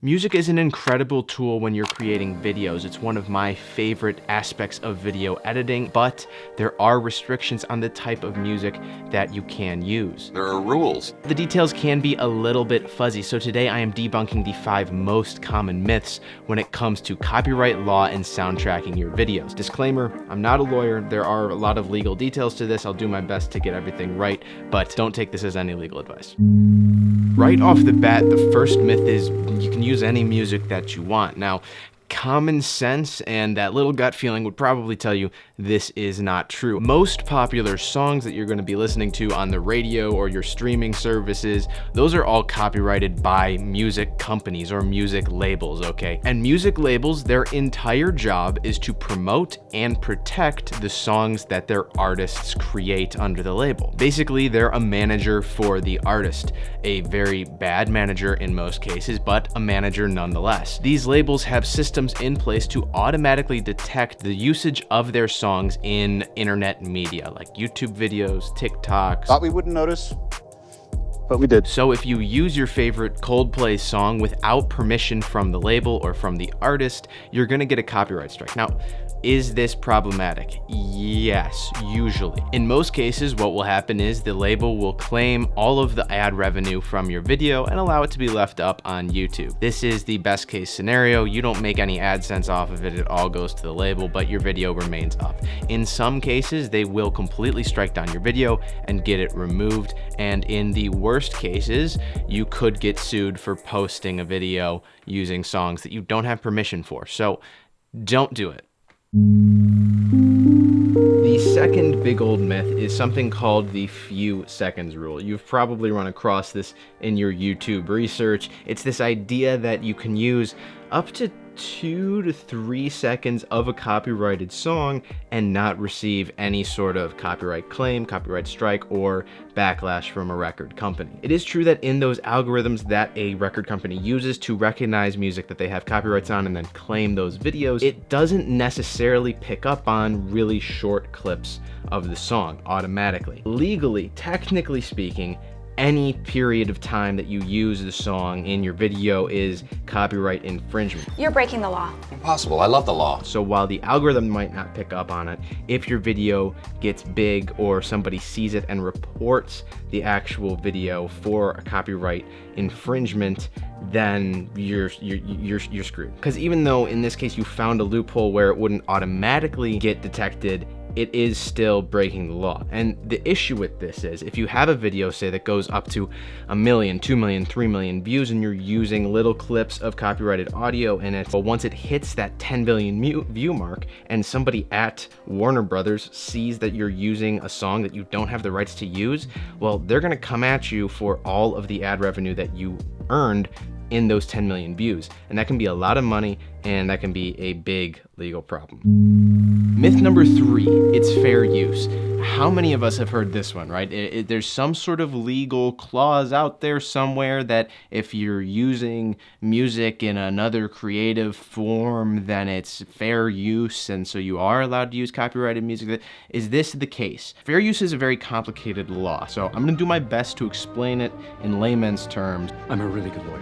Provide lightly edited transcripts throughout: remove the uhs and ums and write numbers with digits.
Music is an incredible tool when you're creating videos. It's one of my favorite aspects of video editing, but there are restrictions on the type of music that you can use. There are rules. The details can be a little bit fuzzy, so today I am debunking the 5 most common myths when it comes to copyright law and soundtracking your videos. Disclaimer, I'm not a lawyer. There are a lot of legal details to this. I'll do my best to get everything right, but don't take this as any legal advice. Right off the bat, the first myth is you can use any music that you want. Now, common sense and that little gut feeling would probably tell you this is not true. Most popular songs that you're going to be listening to on the radio or your streaming services, those are all copyrighted by music companies or music labels, okay? And music labels, their entire job is to promote and protect the songs that their artists create under the label. Basically, they're a manager for the artist, a very bad manager in most cases, but a manager nonetheless. These labels have systems in place to automatically detect the usage of their songs in internet media, like YouTube videos, TikToks. Thought we wouldn't notice, but we did. So if you use your favorite Coldplay song without permission from the label or from the artist, you're gonna get a copyright strike. Now, is this problematic? Yes, usually. In most cases, what will happen is the label will claim all of the ad revenue from your video and allow it to be left up on YouTube. This is the best case scenario. You don't make any AdSense off of it. It all goes to the label, but your video remains up. In some cases, they will completely strike down your video and get it removed. And in the worst cases, you could get sued for posting a video using songs that you don't have permission for. So don't do it. The second big old myth is something called the few seconds rule. You've probably run across this in your YouTube research. It's this idea that you can use up to 2 to 3 seconds of a copyrighted song and not receive any sort of copyright claim, copyright strike, or backlash from a record company. It is true that in those algorithms that a record company uses to recognize music that they have copyrights on and then claim those videos, it doesn't necessarily pick up on really short clips of the song automatically. Legally, technically speaking, any period of time that you use the song in your video is copyright infringement. You're breaking the law. Impossible. I love the law. So while the algorithm might not pick up on it, if your video gets big or somebody sees it and reports the actual video for a copyright infringement, then you're screwed. Because even though in this case you found a loophole where it wouldn't automatically get detected, it is still breaking the law. And the issue with this is if you have a video, say, that goes up to 1 million, 2 million, 3 million views and you're using little clips of copyrighted audio in it, but once it hits that 10 billion view mark and somebody at Warner Brothers sees that you're using a song that you don't have the rights to use, well, they're gonna come at you for all of the ad revenue that you earned in those 10 million views. And that can be a lot of money and that can be a big legal problem. Myth number 3, it's fair use. How many of us have heard this one, right? There's some sort of legal clause out there somewhere that if you're using music in another creative form, then it's fair use, and so you are allowed to use copyrighted music. Is this the case? Fair use is a very complicated law, so I'm gonna do my best to explain it in layman's terms. I'm a really good lawyer.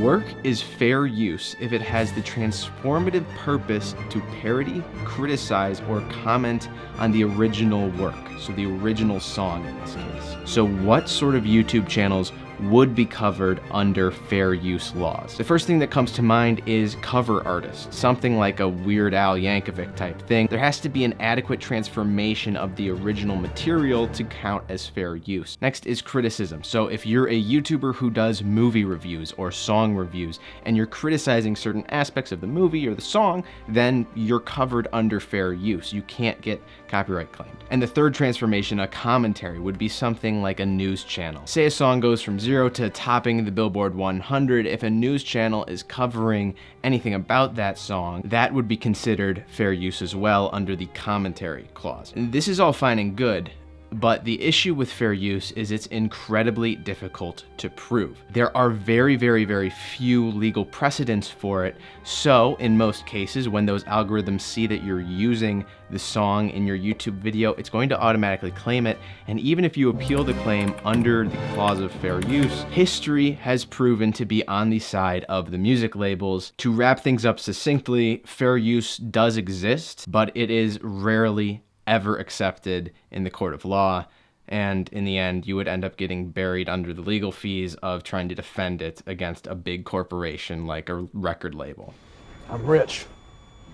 Work is fair use if it has the transformative purpose to parody, criticize, or comment on the original work, so the original song in this case. So what sort of YouTube channels would be covered under fair use laws? The first thing that comes to mind is cover artists, something like a Weird Al Yankovic type thing. There has to be an adequate transformation of the original material to count as fair use. Next is criticism. So if you're a YouTuber who does movie reviews or song reviews and you're criticizing certain aspects of the movie or the song, then you're covered under fair use. You can't get copyright claimed. And the third transformation, a commentary, would be something like a news channel. Say a song goes from 0 to topping the Billboard 100. If a news channel is covering anything about that song, that would be considered fair use as well under the commentary clause. And this is all fine and good, But the issue with fair use is it's incredibly difficult to prove. There are very few legal precedents for it. So in most cases, when those algorithms see that you're using the song in your YouTube video, it's going to automatically claim it. And even if you appeal the claim under the clause of fair use, history has proven to be on the side of the music labels. To wrap things up succinctly, fair use does exist, but it is rarely ever accepted in the court of law. And in the end, you would end up getting buried under the legal fees of trying to defend it against a big corporation like a record label. I'm rich.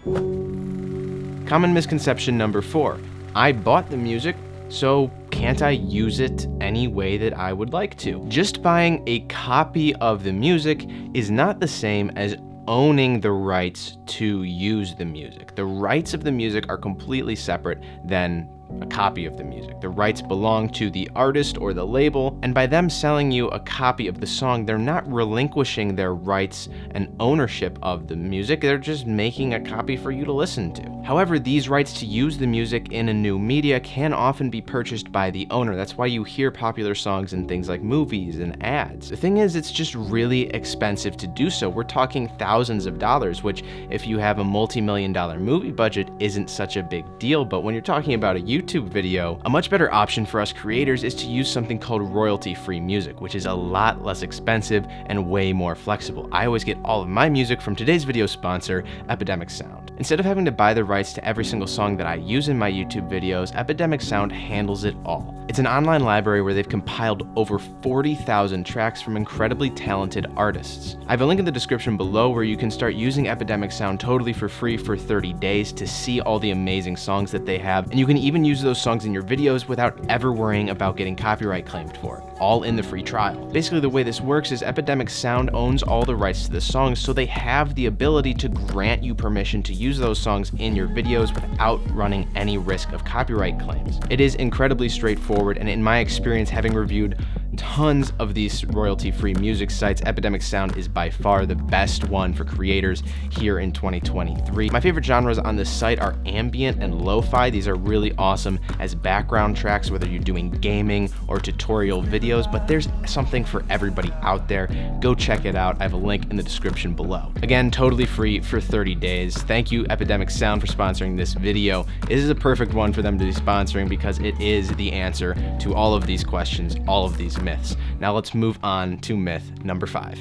Common misconception number 4. I bought the music, so can't I use it any way that I would like to? Just buying a copy of the music is not the same as owning the rights to use the music. The rights of the music are completely separate than a copy of the music. The rights belong to the artist or the label, and by them selling you a copy of the song, they're not relinquishing their rights and ownership of the music, they're just making a copy for you to listen to. However, these rights to use the music in a new media can often be purchased by the owner. That's why you hear popular songs in things like movies and ads. The thing is, it's just really expensive to do so. We're talking thousands of dollars, which if you have a multi-million-dollar movie budget isn't such a big deal, but when you're talking about a YouTube video, a much better option for us creators is to use something called royalty-free music, which is a lot less expensive and way more flexible. I always get all of my music from today's video sponsor, Epidemic Sound. Instead of having to buy the rights to every single song that I use in my YouTube videos, Epidemic Sound handles it all. It's an online library where they've compiled over 40,000 tracks from incredibly talented artists. I have a link in the description below where you can start using Epidemic Sound totally for free for 30 days to see all the amazing songs that they have, and you can even use those songs in your videos without ever worrying about getting copyright claimed for it, all in the free trial. Basically, the way this works is Epidemic Sound owns all the rights to the songs, so they have the ability to grant you permission to use those songs in your videos without running any risk of copyright claims. It is incredibly straightforward, and in my experience, having reviewed tons of these royalty-free music sites, Epidemic Sound is by far the best one for creators here in 2023. My favorite genres on this site are ambient and lo-fi. These are really awesome as background tracks, whether you're doing gaming or tutorial videos, but there's something for everybody out there. Go check it out. I have a link in the description below. Again, totally free for 30 days. Thank you, Epidemic Sound, for sponsoring this video. This is a perfect one for them to be sponsoring because it is the answer to all of these questions, all of these myths. Now let's move on to myth number 5.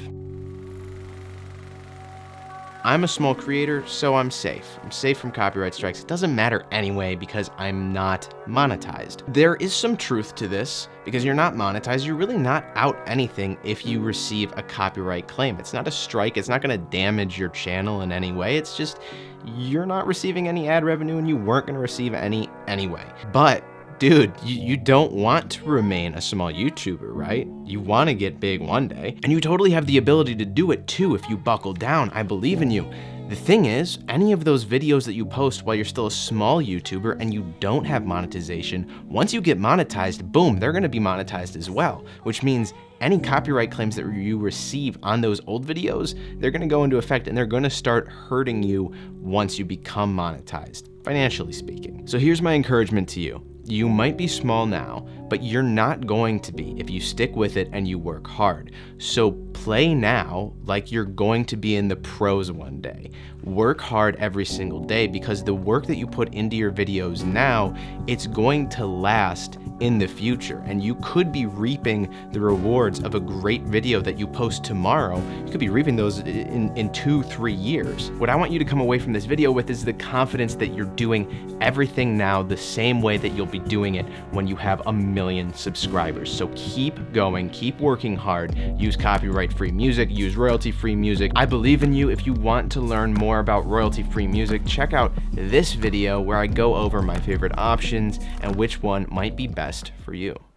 I'm a small creator, so I'm safe. I'm safe from copyright strikes. It doesn't matter anyway because I'm not monetized. There is some truth to this. Because you're not monetized, you're really not out anything if you receive a copyright claim. It's not a strike, it's not gonna damage your channel in any way, it's just you're not receiving any ad revenue and you weren't gonna receive any anyway. But dude, you don't want to remain a small YouTuber, right? You want to get big one day, and you totally have the ability to do it too if you buckle down. I believe in you. The thing is, any of those videos that you post while you're still a small YouTuber and you don't have monetization, once you get monetized, boom, they're gonna be monetized as well, which means any copyright claims that you receive on those old videos, they're gonna go into effect and they're gonna start hurting you once you become monetized, financially speaking. So here's my encouragement to you. You might be small now, but you're not going to be if you stick with it and you work hard. So play now like you're going to be in the pros one day. Work hard every single day because the work that you put into your videos now, it's going to last in the future, and you could be reaping the rewards of a great video that you post tomorrow. You could be reaping those in 2-3 years. What I want you to come away from this video with is the confidence that you're doing everything now the same way that you'll be doing it when you have 1 million subscribers. So keep going, keep working hard, use copyright-free music, use royalty-free music. I believe in you. If you want to learn more about royalty-free music, check out this video where I go over my favorite options and which one might be best for you.